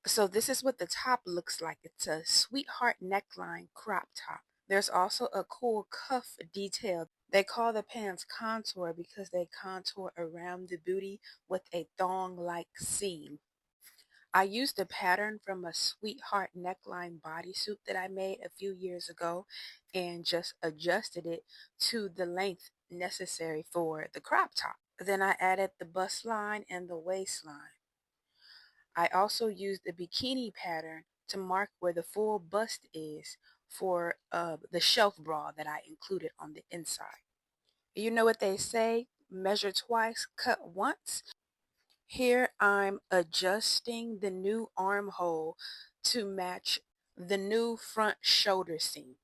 So this is what the top looks like. It's a sweetheart neckline crop top. There's also a cool cuff detail. They call the pants contour because they contour around the booty with a thong-like seam. I used a pattern from a sweetheart neckline bodysuit that I made a few years ago and just adjusted it to the length necessary for the crop top. Then I added the bust line and the waistline. I also used the bikini pattern to mark where the full bust is for the shelf bra that I included on the inside. You know what they say, measure twice, cut once. Here I'm adjusting the new armhole to match the new front shoulder seam.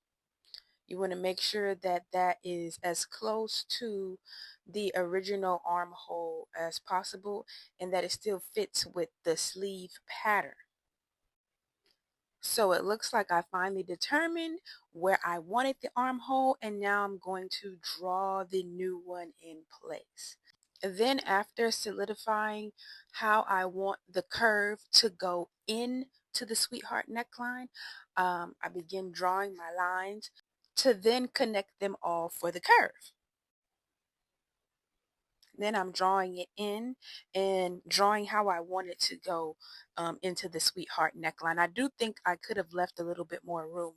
You want to make sure that that is as close to the original armhole as possible and that it still fits with the sleeve pattern. So it looks like I finally determined where I wanted the armhole, and now I'm going to draw the new one in place. Then after solidifying how I want the curve to go in to the sweetheart neckline, I begin drawing my lines to then connect them all for the curve. Then I'm drawing it in and drawing how I want it to go into the sweetheart neckline. I do think I could have left a little bit more room,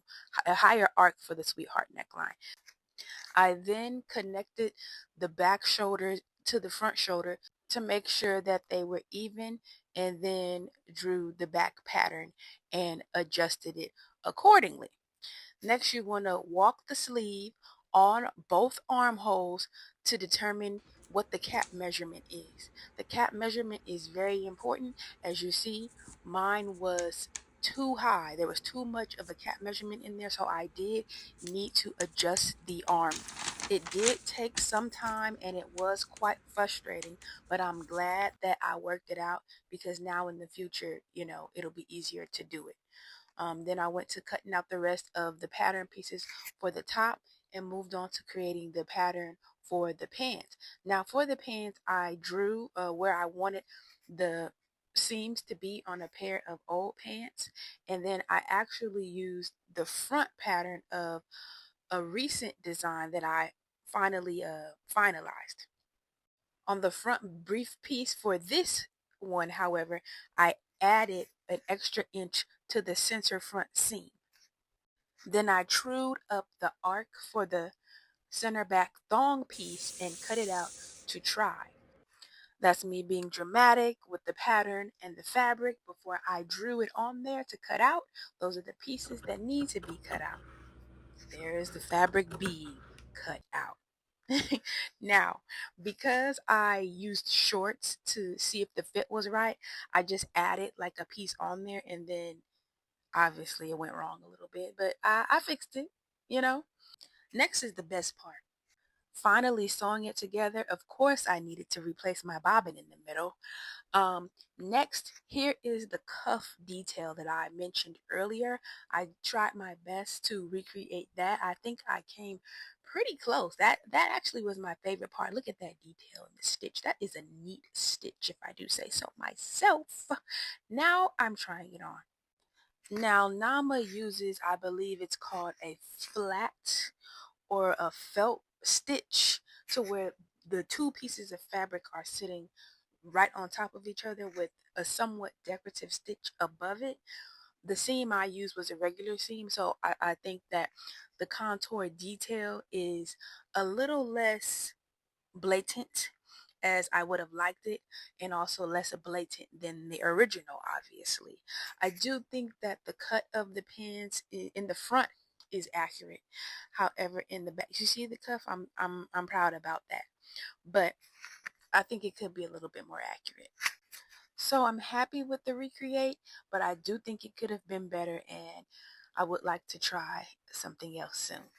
a higher arc for the sweetheart neckline. I then connected the back shoulder to the front shoulder to make sure that they were even, and then drew the back pattern and adjusted it accordingly. Next, you want to walk the sleeve on both armholes to determine what the cap measurement is. The cap measurement is very important. As you see, mine was too high. There was too much of a cap measurement in there, so I did need to adjust the arm. It did take some time and it was quite frustrating, but I'm glad that I worked it out because now in the future, it'll be easier to do it. Then I went to cutting out the rest of the pattern pieces for the top and moved on to creating the pattern for the pants. Now for the pants, I drew where I wanted the seams to be on a pair of old pants, and then I actually used the front pattern of a recent design that I finally finalized. On the front brief piece for this one, however, I added an extra inch to the center front seam. Then I trued up the arc for the center back thong piece and cut it out to try. That's me being dramatic with the pattern and the fabric before I drew it on there to cut out. Those are the pieces that need to be cut out. There is the fabric being cut out. Now, because I used shorts to see if the fit was right, I just added like a piece on there, and then obviously it went wrong a little bit, but I fixed it, you know. Next is the best part. Finally sewing it together. Of course, I needed to replace my bobbin in the middle. Next, here is the cuff detail that I mentioned earlier. I tried my best to recreate that. I think I came pretty close. That actually was my favorite part. Look at that detail in the stitch. That is a neat stitch, if I do say so myself. Now I'm trying it on. Now Nama uses, I believe it's called a flat or a felt stitch, to where the two pieces of fabric are sitting right on top of each other with a somewhat decorative stitch above it. The seam I used was a regular seam, so I think that the contour detail is a little less blatant as I would have liked it, and also less blatant than the original, obviously. I do think that the cut of the pants in the front is accurate. However, in the back, you see the cuff, I'm proud about that. But I think it could be a little bit more accurate. So I'm happy with the recreate, but I do think it could have been better, and I would like to try something else soon.